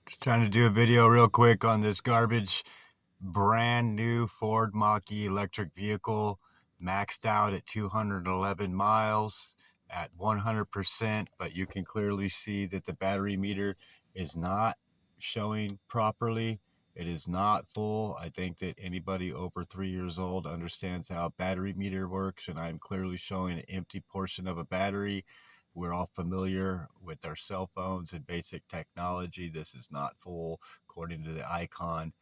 Just trying to do a video real quick on this garbage brand new Ford Mach-E electric vehicle, maxed out at 211 miles at 100%, but you can clearly see that the battery meter is not showing properly. It is not full. I think that anybody over 3 years old understands how a battery meter works, and I'm clearly showing an empty portion of a battery. We're all familiar with our cell phones and basic technology. This is not full according to the icon.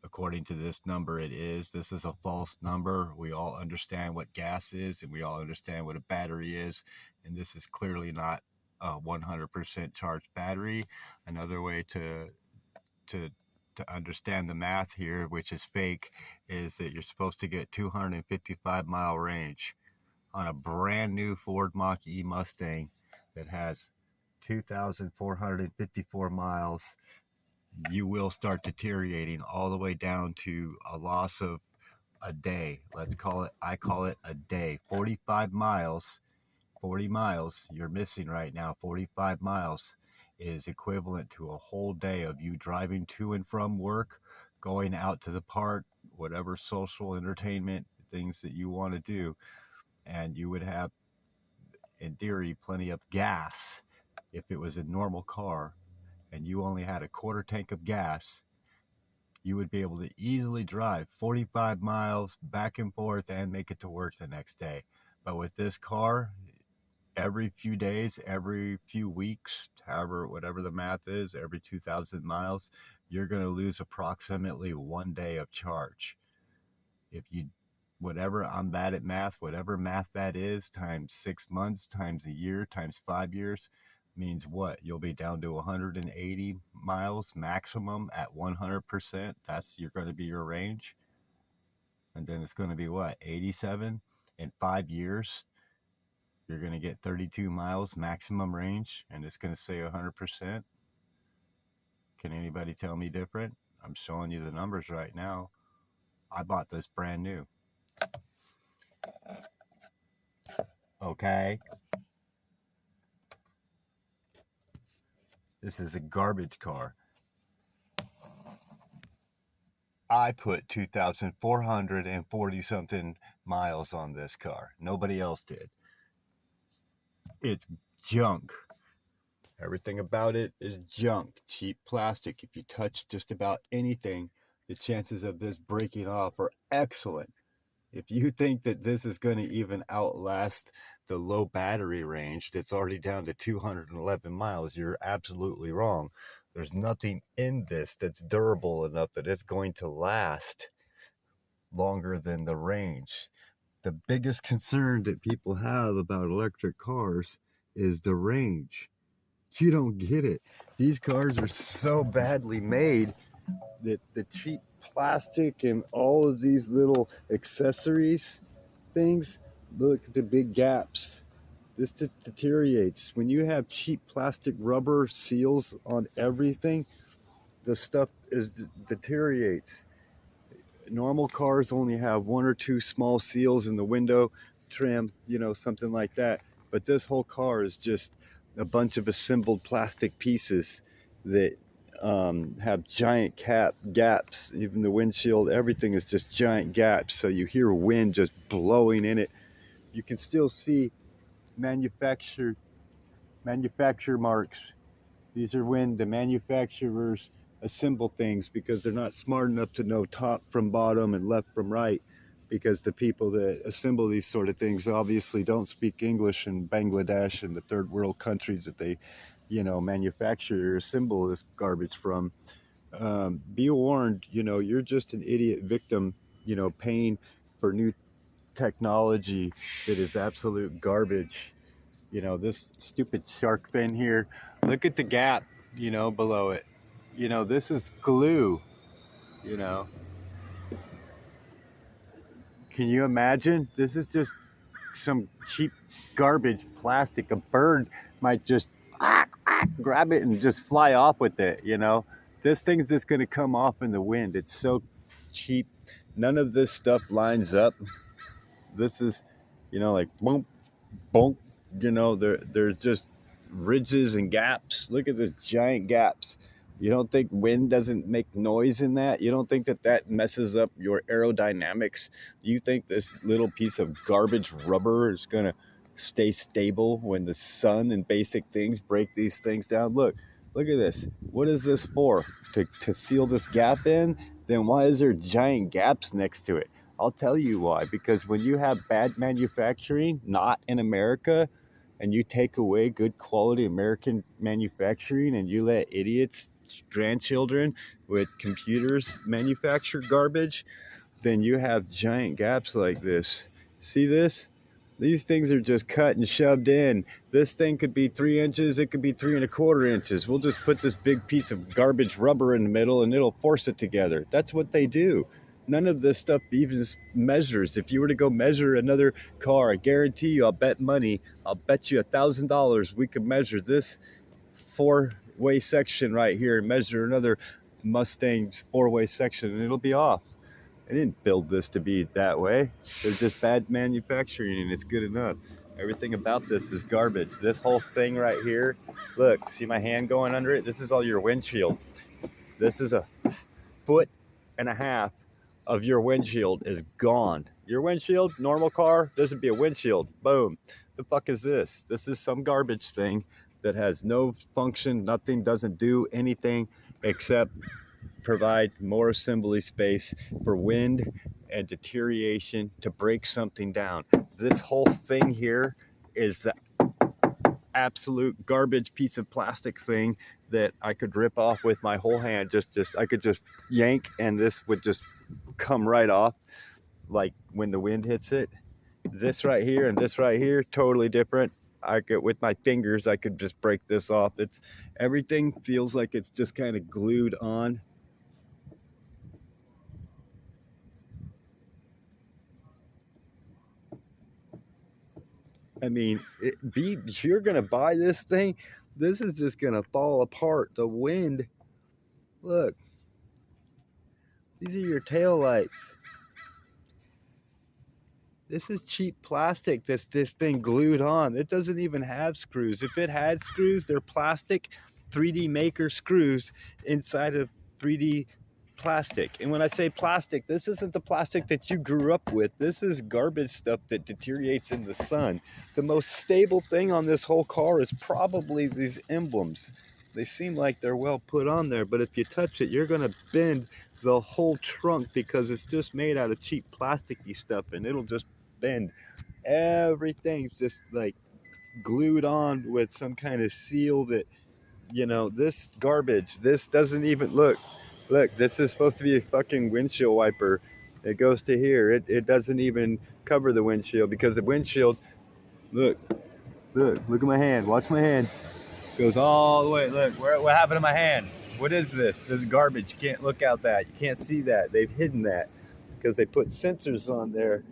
According to this number, it is. This is a false number. We all understand what gas is, and we all understand what a battery is, and this is clearly not a 100% charged battery. Another way to understand the math here, which is fake, is that you're supposed to get 255-mile range on a brand new Ford Mach-E Mustang that has 2,454 miles. You will start deteriorating all the way down to a loss of a day. I call it a day. 45 miles, 40 miles you're missing right now. 45 miles is equivalent to a whole day of you driving to and from work, going out to the park, whatever social entertainment things that you want to do. And you would have, in theory, plenty of gas. If it was a normal car and you only had a quarter tank of gas, you would be able to easily drive 45 miles back and forth and make it to work the next day. But with this car, every few days, every few weeks, whatever the math is, every 2,000 miles, you're going to lose approximately 1 day of charge. If you whatever, I'm bad at math, whatever math that is, times 6 months, times a year, times 5 years, means what? You'll be down to 180 miles maximum at 100%. You're going to be your range. And then it's going to be what? 87 in 5 years. You're going to get 32 miles maximum range, and it's going to say 100%. Can anybody tell me different? I'm showing you the numbers right now. I bought this brand new. Okay. This is a garbage car. I put 2,440 something miles on this car. Nobody else did. It's junk. Everything about it is junk. Cheap plastic. If you touch just about anything, the chances of this breaking off are excellent. If you think that this is going to even outlast the low battery range that's already down to 211 miles, you're absolutely wrong. There's nothing in this that's durable enough that it's going to last longer than the range. The biggest concern that people have about electric cars is the range. You don't get it. These cars are so badly made that the cheap plastic and all of these little accessories things, look at the big gaps. This deteriorates. When you have cheap plastic rubber seals on everything, the stuff deteriorates. Normal cars only have 1 or 2 small seals in the window trim, something like that. But this whole car is just a bunch of assembled plastic pieces that have giant gaps. Even the windshield, everything is just giant gaps. So you hear wind just blowing in it. You can still see manufacturer marks. These are when the manufacturers assemble things, because they're not smart enough to know top from bottom and left from right, because the people that assemble these sort of things obviously don't speak English in Bangladesh and the third world countries that they manufacture or assemble this garbage from. Be warned, you're just an idiot victim, paying for new technology that is absolute garbage. This stupid shark fin here, look at the gap, below it. This is glue, Can you imagine? This is just some cheap garbage plastic. A bird might just grab it and just fly off with it, This thing's just going to come off in the wind. It's so cheap. None of this stuff lines up. This is, like boom, boom, there's just ridges and gaps. Look at this giant gaps. You don't think wind doesn't make noise in that? You don't think that that messes up your aerodynamics? You think this little piece of garbage rubber is going to stay stable when the sun and basic things break these things down? Look at this. What is this for? To seal this gap in? Then why is there giant gaps next to it? I'll tell you why. Because when you have bad manufacturing, not in America, and you take away good quality American manufacturing and you let idiots, grandchildren with computers manufacture garbage, then you have giant gaps like this. See this? These things are just cut and shoved in. This thing could be 3 inches, it could be 3¼ inches. We'll just put this big piece of garbage rubber in the middle and it'll force it together. That's what they do. None of this stuff even measures. If you were to go measure another car, I guarantee you, I'll bet money, I'll bet you $1,000 we could measure this 4-way section right here and measure another Mustang's 4-way section and it'll be off. I didn't build this to be that way. There's just bad manufacturing and it's good enough. Everything about this is garbage. This whole thing right here, look, see my hand going under it? This is all your windshield. This is 1.5 feet of your windshield is gone. Your windshield, normal car, this would be a windshield. Boom. The fuck is this? This is some garbage thing that has no function, nothing, doesn't do anything except provide more assembly space for wind and deterioration to break something down. This whole thing here is the absolute garbage piece of plastic thing that I could rip off with my whole hand. I could just yank and this would just come right off like when the wind hits it. This right here and this right here, totally different. I could, with my fingers, I could just break this off. It's everything feels like it's just kind of glued on. I mean, you're gonna buy this thing, this is just gonna fall apart. The wind, look, these are your tail lights. This is cheap plastic this thing glued on. It doesn't even have screws. If it had screws, they're plastic 3D maker screws inside of 3D plastic. And when I say plastic, this isn't the plastic that you grew up with. This is garbage stuff that deteriorates in the sun. The most stable thing on this whole car is probably these emblems. They seem like they're well put on there, but if you touch it, you're gonna bend the whole trunk because it's just made out of cheap plasticky stuff and it'll just bend. Everything's just like glued on with some kind of seal that, you know, this garbage, this doesn't even look, this is supposed to be a fucking windshield wiper. It goes to here. It doesn't even cover the windshield because the windshield, look at my hand. Watch my hand. Goes all the way. Look, what happened to my hand? What is this? This is garbage. You can't look out that. You can't see that. They've hidden that because they put sensors on there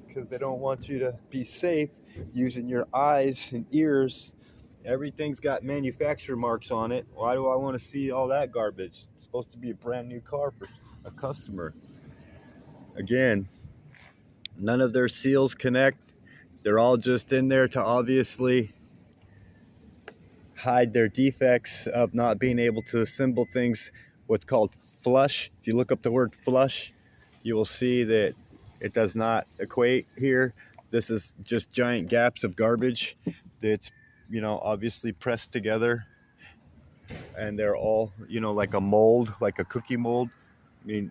because they don't want you to be safe using your eyes and ears. Everything's got manufacturer marks on it. Why do I want to see all that garbage? It's supposed to be a brand new car for a customer. Again, none of their seals connect. They're all just in there to obviously hide their defects of not being able to assemble things what's called flush. If you look up the word flush, you will see that it does not equate here. This is just giant gaps of garbage that's, you know, obviously pressed together, and they're all, you know, like a mold, like a cookie mold. I mean,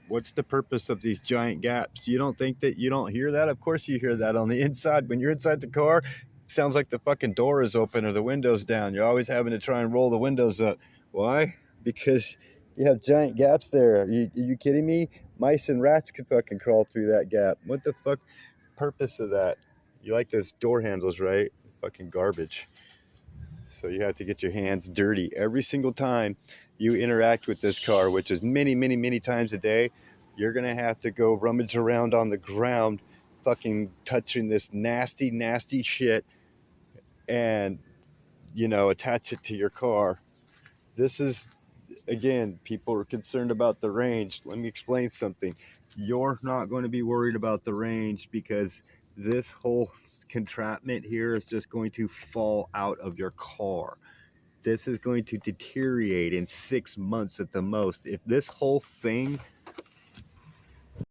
what's the purpose of these giant gaps? You don't think that you don't hear that? Of course you hear that on the inside. When you're inside the car, sounds like the fucking door is open or the window's down. You're always having to try and roll the windows up. Why? Because you have giant gaps there. Are you kidding me? Mice and rats could fucking crawl through that gap. What the fuck purpose of that? You like those door handles, right? Fucking garbage. So you have to get your hands dirty every single time you interact with this car, which is many, many, many times a day. You're gonna have to go rummage around on the ground, fucking touching this nasty, nasty shit, and, you know, attach it to your car. This is, again, people are concerned about the range. Let me explain something. You're not going to be worried about the range because this whole contraption here is just going to fall out of your car. This is going to deteriorate in 6 months at the most. If this whole thing